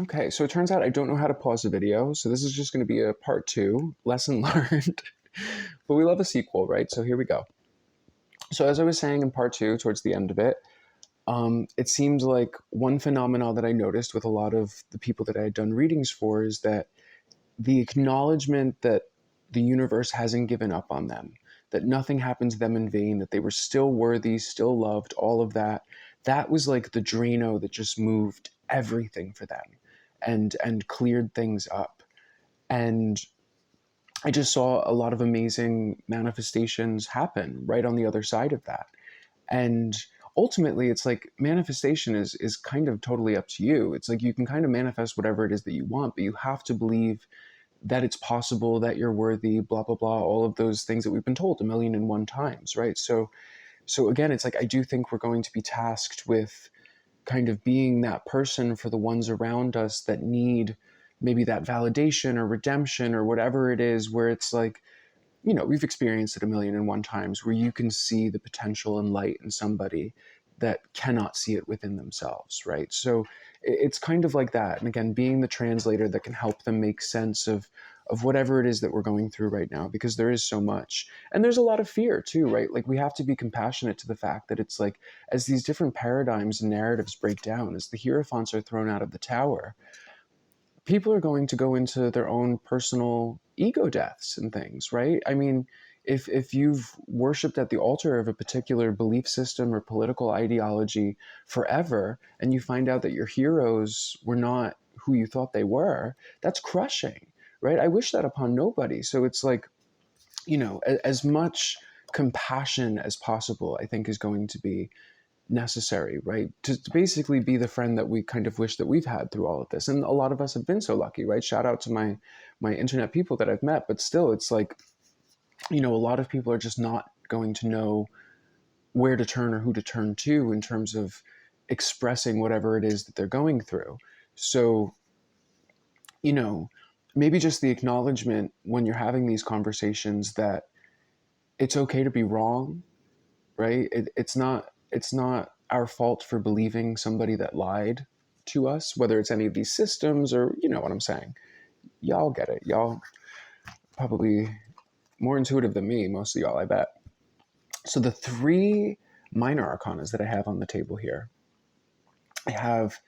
Okay, so it turns out I don't know how to pause a video, so this is just going to be a part two, lesson learned. But we love a sequel, right? So here we go. So as I was saying in part two, towards the end of it, it seemed like one phenomenon that I noticed with a lot of the people that I had done readings for is that the acknowledgement that the universe hasn't given up on them, that nothing happened to them in vain, that they were still worthy, still loved, all of that, that was like the Drano that just moved everything for them and cleared things up. And I just saw a lot of amazing manifestations happen right on the other side of that. And ultimately it's like manifestation is kind of totally up to you. It's like you can kind of manifest whatever it is that you want, but you have to believe that it's possible, that you're worthy, blah blah blah, all of those things that we've been told a million and one times, right? So again, it's like I do think we're going to be tasked with kind of being that person for the ones around us that need maybe that validation or redemption or whatever it is, where it's like, we've experienced it a million and one times, where you can see the potential and light in somebody that cannot see it within themselves, right? So it's kind of like that. And again, being the translator that can help them make sense of whatever it is that we're going through right now, because there is so much. And there's a lot of fear too, right? Like we have to be compassionate to the fact that it's like, as these different paradigms and narratives break down, as the hierophants are thrown out of the tower, people are going to go into their own personal ego deaths and things, right? I mean, if you've worshipped at the altar of a particular belief system or political ideology forever, and you find out that your heroes were not who you thought they were, that's crushing, right? I wish that upon nobody. So it's like, as much compassion as possible, I think, is going to be necessary, right? To basically be the friend that we kind of wish that we've had through all of this. And a lot of us have been so lucky, right? Shout out to my internet people that I've met, but still it's like, a lot of people are just not going to know where to turn or who to turn to in terms of expressing whatever it is that they're going through. So, you know, maybe just the acknowledgement when you're having these conversations that it's okay to be wrong, right? It's not our fault for believing somebody that lied to us, whether it's any of these systems or, you know what I'm saying. Y'all get it. Y'all probably more intuitive than me, most of y'all, I bet. So the three minor arcanas that I have on the table here, I have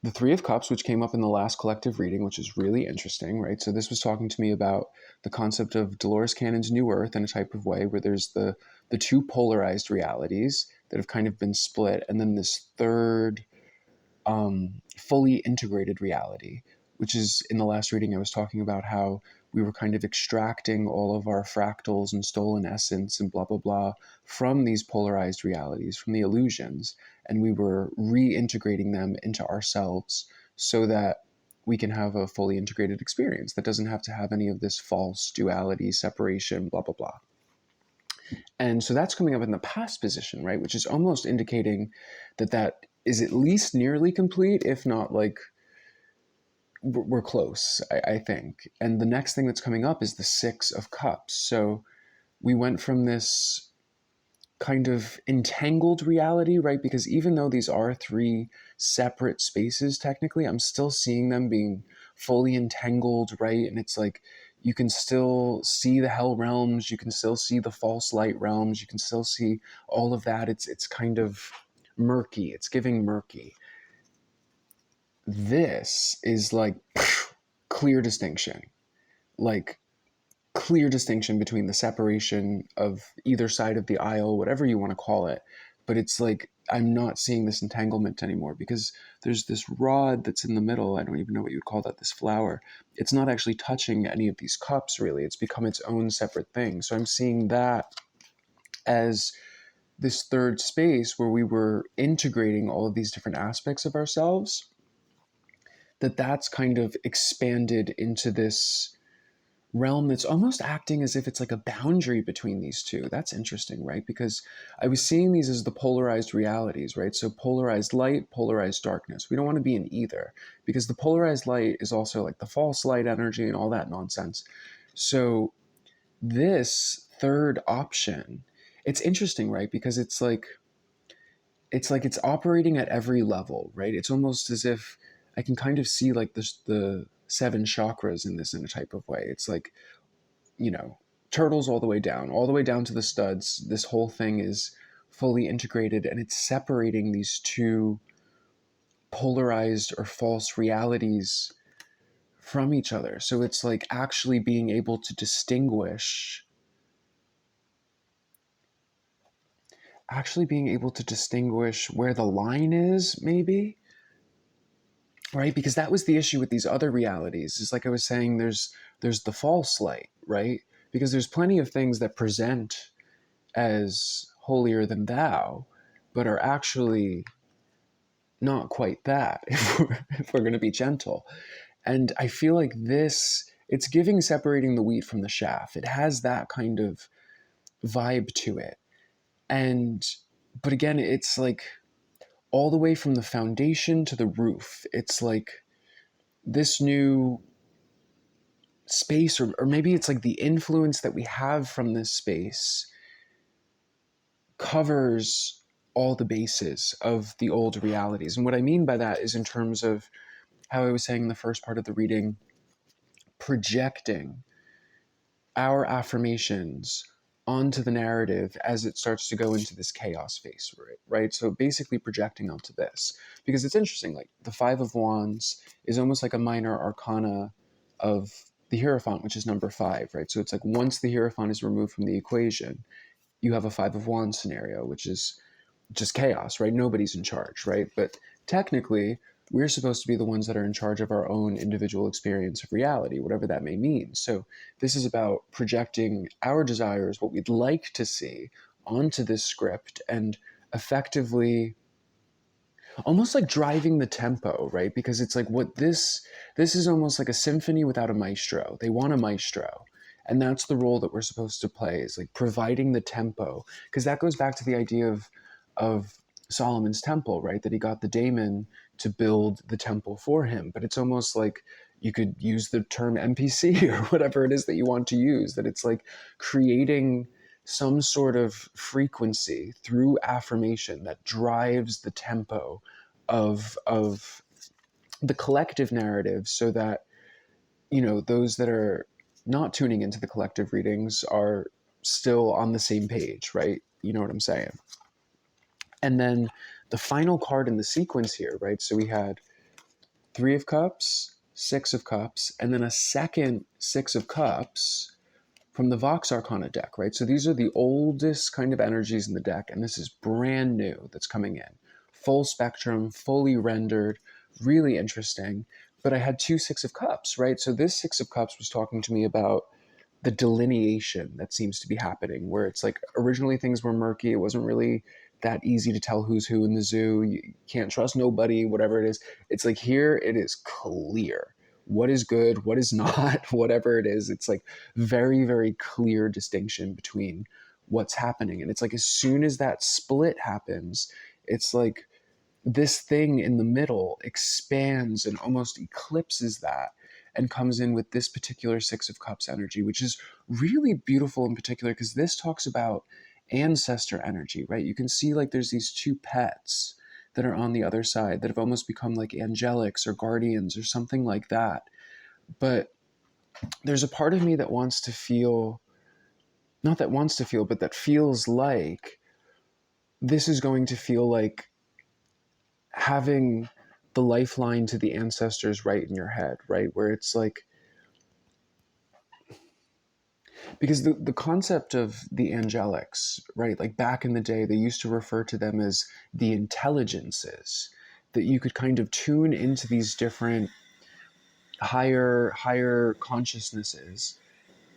the Three of Cups, which came up in the last collective reading, which is really interesting, right? So this was talking to me about the concept of Dolores Cannon's New Earth in a type of way where there's the two polarized realities that have kind of been split, and then this third fully integrated reality, which is in the last reading I was talking about how we were kind of extracting all of our fractals and stolen essence and blah, blah, blah from these polarized realities, from the illusions, and we were reintegrating them into ourselves so that we can have a fully integrated experience that doesn't have to have any of this false duality, separation, blah, blah, blah. And so that's coming up in the past position, right? Which is almost indicating that is at least nearly complete, if not like we're close, I think. And the next thing that's coming up is the Six of Cups. So we went from this kind of entangled reality, right? Because even though these are three separate spaces, technically, I'm still seeing them being fully entangled, right? And it's like you can still see the hell realms, you can still see the false light realms, you can still see all of that. It's kind of murky. It's giving murky. This is like clear distinction, like clear distinction between the separation of either side of the aisle, whatever you want to call it. But it's like I'm not seeing this entanglement anymore because there's this rod that's in the middle. I don't even know what you'd call that, this flower. It's not actually touching any of these cups, really. It's become its own separate thing. So I'm seeing that as this third space where we were integrating all of these different aspects of ourselves, that's kind of expanded into this realm that's almost acting as if it's like a boundary between these two. That's interesting, right? Because I was seeing these as the polarized realities, right? So polarized light, polarized darkness. We don't want to be in either because the polarized light is also like the false light energy and all that nonsense. So this third option, it's interesting, right? Because it's operating at every level, right? It's almost as if I can kind of see like the seven chakras in this in a type of way. It's like, you know, turtles all the way down to the studs. This whole thing is fully integrated, and it's separating these two polarized or false realities from each other. So it's like actually being able to distinguish where the line is, maybe, right? Because that was the issue with these other realities, is like I was saying, there's the false light, right? Because there's plenty of things that present as holier than thou, but are actually not quite that, if we're going to be gentle. And I feel like this, it's giving separating the wheat from the chaff. It has that kind of vibe to it. And, but again, it's like all the way from the foundation to the roof. It's like this new space, or maybe it's like the influence that we have from this space covers all the bases of the old realities. And what I mean by that is in terms of how I was saying in the first part of the reading, projecting our affirmations onto the narrative as it starts to go into this chaos phase, right? So basically projecting onto this, because it's interesting, like the Five of Wands is almost like a minor arcana of the Hierophant, which is number 5, right? So it's like once the Hierophant is removed from the equation, you have a Five of Wands scenario, which is just chaos, right? Nobody's in charge, right? But technically, we're supposed to be the ones that are in charge of our own individual experience of reality, whatever that may mean. So this is about projecting our desires, what we'd like to see, onto this script, and effectively almost like driving the tempo, right? Because it's like what this is almost like a symphony without a maestro. They want a maestro. And that's the role that we're supposed to play, is like providing the tempo. Because that goes back to the idea of Solomon's temple, right? That he got the daemon to build the temple for him. But it's almost like you could use the term NPC or whatever it is that you want to use, that it's like creating some sort of frequency through affirmation that drives the tempo of the collective narrative, so that, you know, those that are not tuning into the collective readings are still on the same page, right? You know what I'm saying? And then the final card in the sequence here, right? So we had 3 of Cups, 6 of Cups, and then a second 6 of Cups from the Vox Arcana deck, right? So these are the oldest kind of energies in the deck, and this is brand new that's coming in. Full spectrum, fully rendered, really interesting. But I had 2 6 of Cups, right? So this 6 of Cups was talking to me about the delineation that seems to be happening, where it's like originally things were murky. It wasn't really that easy to tell who's who in the zoo. You can't trust nobody, whatever it is. It's like here it is clear what is good, what is not, whatever it is. It's like very, very clear distinction between what's happening. And it's like as soon as that split happens, it's like this thing in the middle expands and almost eclipses that, and comes in with this particular 6 of Cups energy, which is really beautiful in particular because this talks about ancestor energy, right? You can see like there's these 2 pets that are on the other side that have almost become like angelics or guardians or something like that. But there's a part of me that wants to feel, not that wants to feel, but that feels like this is going to feel like having the lifeline to the ancestors right in your head, right? Where it's like, because the concept of the angelics, right? Like back in the day, they used to refer to them as the intelligences, that you could kind of tune into these different higher consciousnesses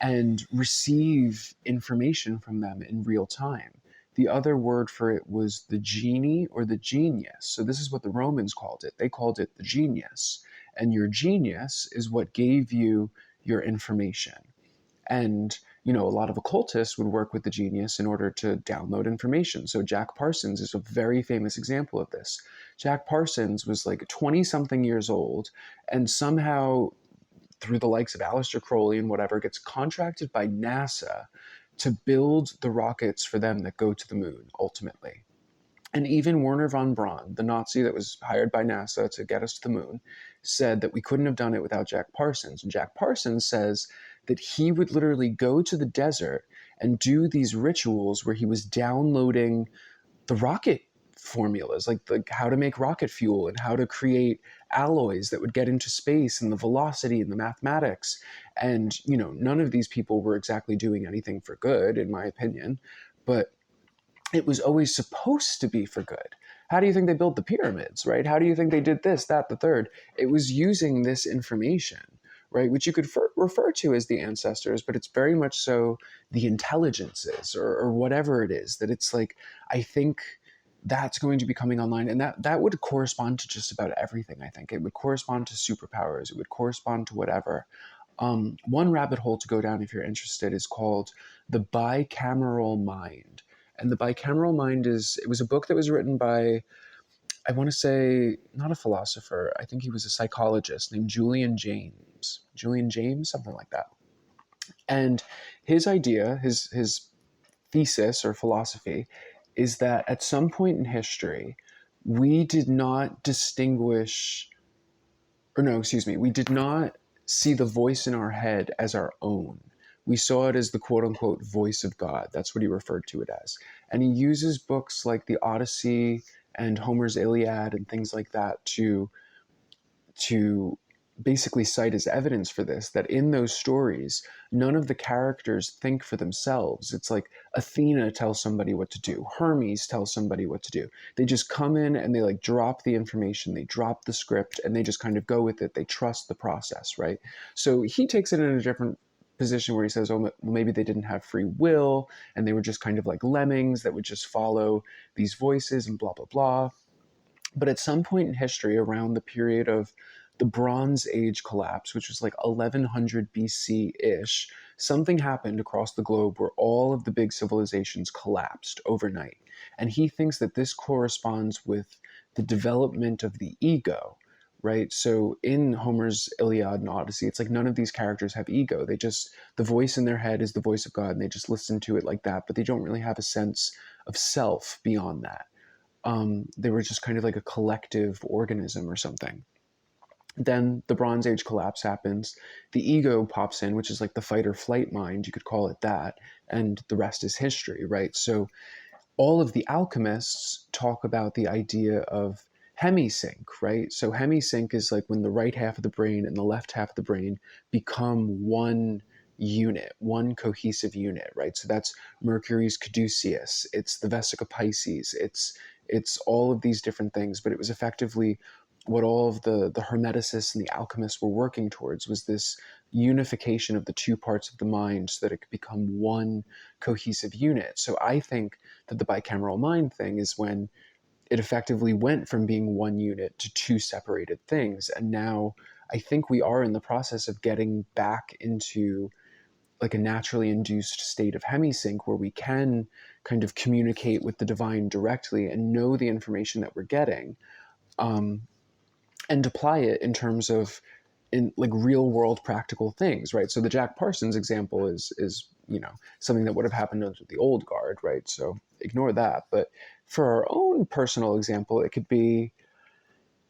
and receive information from them in real time. The other word for it was the genie or the genius. So this is what the Romans called it. They called it the genius. And your genius is what gave you your information. And, you know, a lot of occultists would work with the genius in order to download information. So Jack Parsons is a very famous example of this. Jack Parsons was like 20 something years old, and somehow through the likes of Aleister Crowley and whatever, gets contracted by NASA to build the rockets for them that go to the moon ultimately. And even Werner von Braun, the Nazi that was hired by NASA to get us to the moon, said that we couldn't have done it without Jack Parsons. And Jack Parsons says that he would literally go to the desert and do these rituals where he was downloading the rocket formulas, like how to make rocket fuel and how to create alloys that would get into space and the velocity and the mathematics. And, none of these people were exactly doing anything for good, in my opinion, but it was always supposed to be for good. How do you think they built the pyramids, right? How do you think they did this, that, the third? It was using this information, right, which you could refer to as the ancestors, but it's very much so the intelligences or whatever it is, that it's like, I think that's going to be coming online, and that would correspond to just about everything. I think it would correspond to superpowers, it would correspond to whatever. One rabbit hole to go down, if you're interested, is called the bicameral mind. And the bicameral mind it was a book that was written by, I want to say, not a philosopher, I think he was a psychologist named Julian James. Julian James, something like that. And his idea, his thesis or philosophy, is that at some point in history, we did not distinguish, or no, excuse me, we did not see the voice in our head as our own. We saw it as the quote unquote voice of God. That's what he referred to it as. And he uses books like the Odyssey and Homer's Iliad and things like that to basically cite as evidence for this, that in those stories, none of the characters think for themselves. It's like Athena tells somebody what to do. Hermes tells somebody what to do. They just come in and they like drop the information, they drop the script, and they just kind of go with it. They trust the process, right? So he takes it in a different position where he says, oh, well, maybe they didn't have free will and they were just kind of like lemmings that would just follow these voices and blah, blah, blah. But at some point in history, around the period of the Bronze Age collapse, which was like 1100 BC ish, something happened across the globe where all of the big civilizations collapsed overnight. And he thinks that this corresponds with the development of the ego, right? So in Homer's Iliad and Odyssey, it's like none of these characters have ego. The voice in their head is the voice of God, and they just listen to it like that, but they don't really have a sense of self beyond that. They were just kind of like a collective organism or something. Then the Bronze Age collapse happens. The ego pops in, which is like the fight or flight mind, you could call it that, and the rest is history, right? So all of the alchemists talk about the idea of hemisync, right? So hemisync is like when the right half of the brain and the left half of the brain become one unit, one cohesive unit, right? So that's Mercury's caduceus, it's the Vesica Pisces, it's all of these different things, but it was effectively what all of the Hermeticists and the alchemists were working towards, was this unification of the two parts of the mind so that it could become one cohesive unit. So I think that the bicameral mind thing is when it effectively went from being one unit to two separated things. And now I think we are in the process of getting back into like a naturally induced state of hemisync where we can kind of communicate with the divine directly and know the information that we're getting. And apply it in terms of in like real world practical things, right? So the Jack Parsons example is something that would have happened under the old guard, right? So ignore that. But for our own personal example, it could be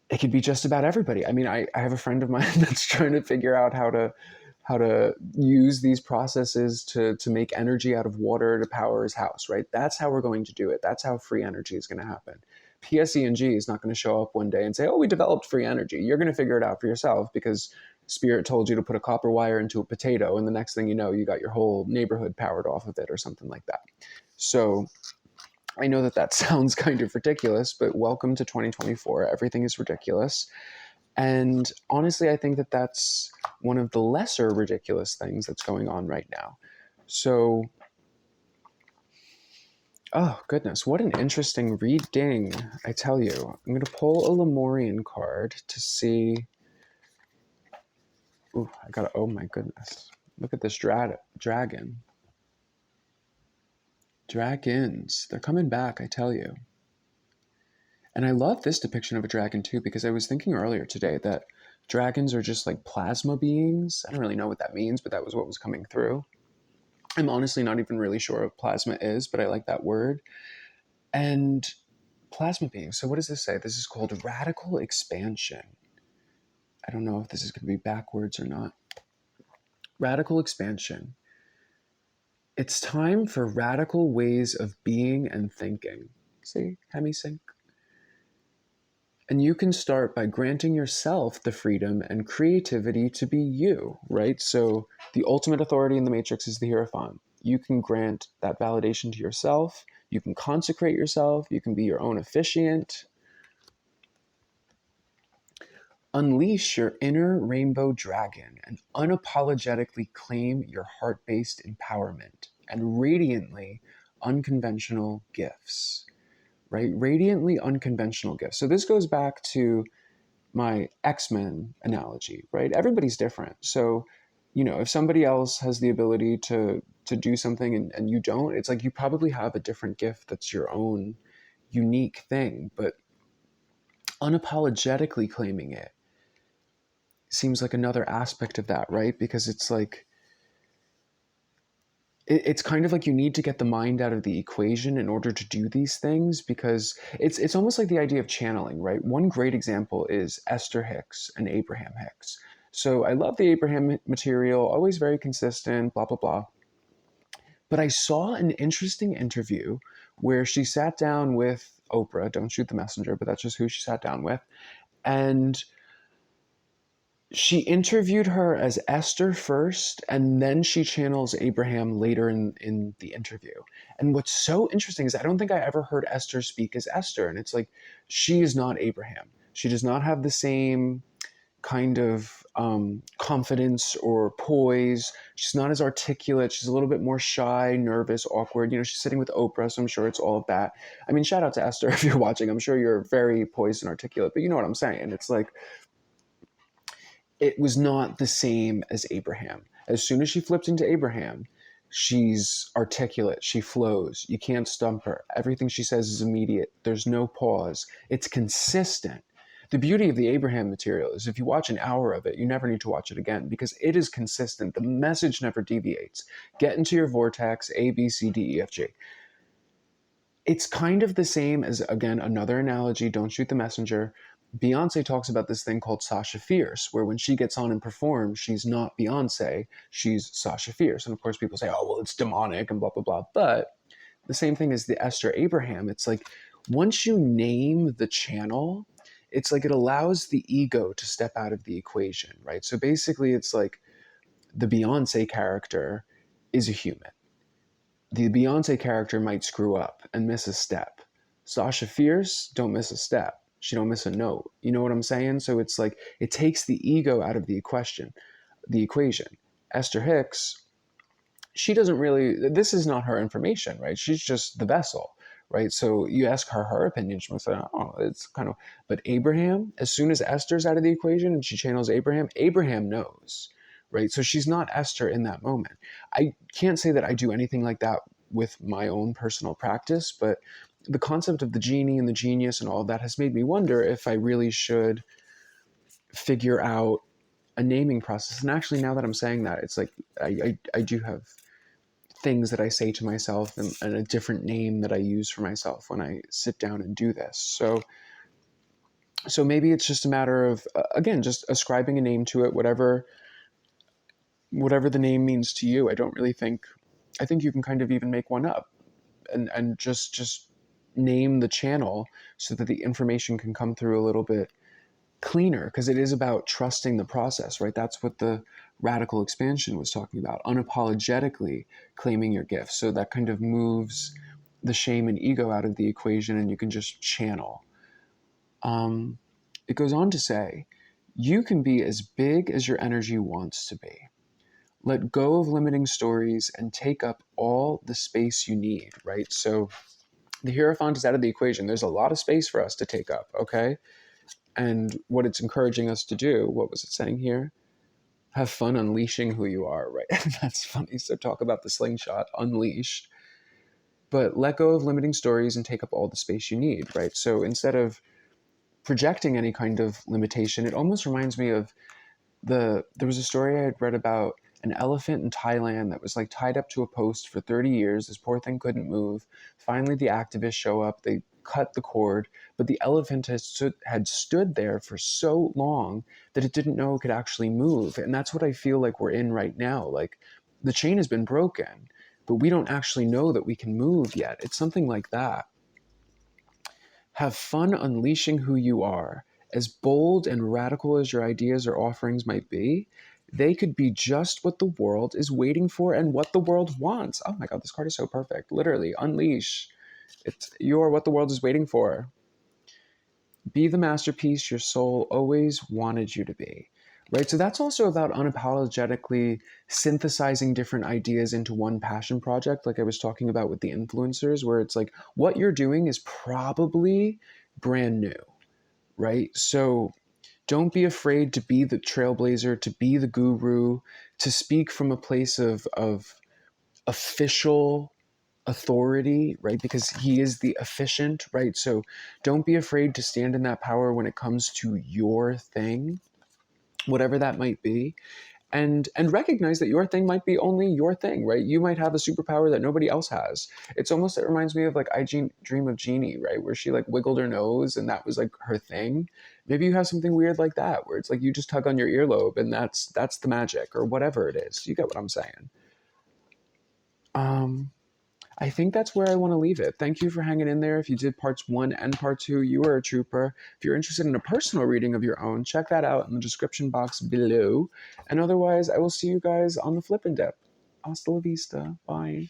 just about everybody. I mean, I have a friend of mine that's trying to figure out how to use these processes to make energy out of water to power his house, right? That's how we're going to do it. That's how free energy is going to happen. PSE&G is not going to show up one day and say, oh, we developed free energy. You're going to figure it out for yourself because Spirit told you to put a copper wire into a potato, and the next thing you know, you got your whole neighborhood powered off of it or something like that. So I know that sounds kind of ridiculous, but welcome to 2024. Everything is ridiculous. And honestly, I think that that's one of the lesser ridiculous things that's going on right now. So, oh goodness, what an interesting reading, I tell you. I'm going to pull a Lemurian card to see. Ooh, oh my goodness. Look at this dragon. Dragons, they're coming back, I tell you. And I love this depiction of a dragon too, because I was thinking earlier today that dragons are just like plasma beings. I don't really know what that means, but that was what was coming through. I'm honestly not even really sure what plasma is, but I like that word. And Plasma beings. So what does this say? This is called radical expansion. I don't know if this is going to be backwards or not. Radical expansion. It's time for radical ways of being and thinking. See, hemisync. And you can start by granting yourself the freedom and creativity to be you, right? So the ultimate authority in the matrix is the Hierophant. You can grant that validation to yourself. You can consecrate yourself. You can be your own officiant. Unleash your inner rainbow dragon and unapologetically claim your heart-based empowerment and radiantly unconventional gifts, right? Radiantly unconventional gifts. So this goes back to my X-Men analogy, right? Everybody's different. So, if somebody else has the ability to do something and you don't, it's like you probably have a different gift that's your own unique thing, but unapologetically claiming it seems like another aspect of that, right? Because it's like, it's kind of like you need to get the mind out of the equation in order to do these things, because it's almost like the idea of channeling, right? One great example is Esther Hicks and Abraham Hicks. So I love the Abraham material, always very consistent, blah, blah, blah. But I saw an interesting interview where she sat down with Oprah, don't shoot the messenger, but that's just who she sat down with. And she interviewed her as Esther first, and then she channels Abraham later in the interview. And what's so interesting is I don't think I ever heard Esther speak as Esther. And it's like, she is not Abraham. She does not have the same kind of confidence or poise. She's not as articulate. She's a little bit more shy, nervous, awkward. She's sitting with Oprah, so I'm sure it's all of that. I mean, shout out to Esther if you're watching. I'm sure you're very poised and articulate, but you know what I'm saying. It's like, it was not the same as Abraham. As soon as she flipped into Abraham, she's articulate. She flows. You can't stump her. Everything she says is immediate. There's no pause. It's consistent. The beauty of the Abraham material is if you watch an hour of it, you never need to watch it again because it is consistent. The message never deviates. Get into your vortex, A, B, C, D, E, F, G. It's kind of the same as, again, another analogy, don't shoot the messenger. Beyonce talks about this thing called Sasha Fierce, where when she gets on and performs, she's not Beyonce, she's Sasha Fierce. And of course, people say, oh, well, it's demonic and blah, blah, blah. But the same thing as the Esther Abraham. It's like, once you name the channel, it's like it allows the ego to step out of the equation, right? So basically, it's like the Beyonce character is a human. The Beyonce character might screw up and miss a step. Sasha Fierce, don't miss a step. She don't miss a note. You know what I'm saying? So it's like it takes the ego out of the equation. Esther Hicks, she doesn't really, this is not her information, right? She's just the vessel, right? So you ask her opinion, she must say, oh, it's kind of, but Abraham, as soon as Esther's out of the equation and she channels Abraham, Abraham knows, right? So she's not Esther in that moment. I can't say that I do anything like that with my own personal practice, but the concept of the genie and the genius and all of that has made me wonder if I really should figure out a naming process. And actually, now that I'm saying that, it's like I do have things that I say to myself and a different name that I use for myself when I sit down and do this. So maybe it's just a matter of, again, just ascribing a name to it, whatever the name means to you. I think you can kind of even make one up and just name the channel so that the information can come through a little bit cleaner, because it is about trusting the process, right? That's what the radical expansion was talking about, unapologetically claiming your gifts. So that kind of moves the shame and ego out of the equation and you can just channel. It goes on to say, you can be as big as your energy wants to be. Let go of limiting stories and take up all the space you need, right? So the Hierophant is out of the equation. There's a lot of space for us to take up, okay? And what it's encouraging us to do, what was it saying here? Have fun unleashing who you are, right? That's funny. So talk about the slingshot, unleashed. But let go of limiting stories and take up all the space you need, right? So instead of projecting any kind of limitation, it almost reminds me of there was a story I had read about an elephant in Thailand that was tied up to a post for 30 years. This poor thing couldn't move. Finally, the activists show up. They cut the cord, but the elephant had stood there for so long that it didn't know it could actually move. And that's what I feel like we're in right now. Like the chain has been broken, but we don't actually know that we can move yet. It's something like that. Have fun unleashing who you are. As bold and radical as your ideas or offerings might be, they could be just what the world is waiting for and what the world wants. Oh my God, this card is so perfect. Literally, unleash. You're what the world is waiting for. Be the masterpiece your soul always wanted you to be. Right? So that's also about unapologetically synthesizing different ideas into one passion project, like I was talking about with the influencers, where it's like what you're doing is probably brand new, right? So don't be afraid to be the trailblazer, to be the guru, to speak from a place of official authority, right? Because he is the efficient, right? So don't be afraid to stand in that power when it comes to your thing, whatever that might be. And recognize that your thing might be only your thing, right? You might have a superpower that nobody else has. It reminds me of like Dream of Genie, right? Where she like wiggled her nose and that was like her thing. Maybe you have something weird like that where it's like you just tug on your earlobe and that's the magic or whatever it is. You get what I'm saying? Um, I think that's where I want to leave it. Thank you for hanging in there. If you did parts 1 and part 2, you are a trooper. If you're interested in a personal reading of your own, check that out in the description box below. And otherwise, I will see you guys on the flip and dip. Hasta la vista. Bye.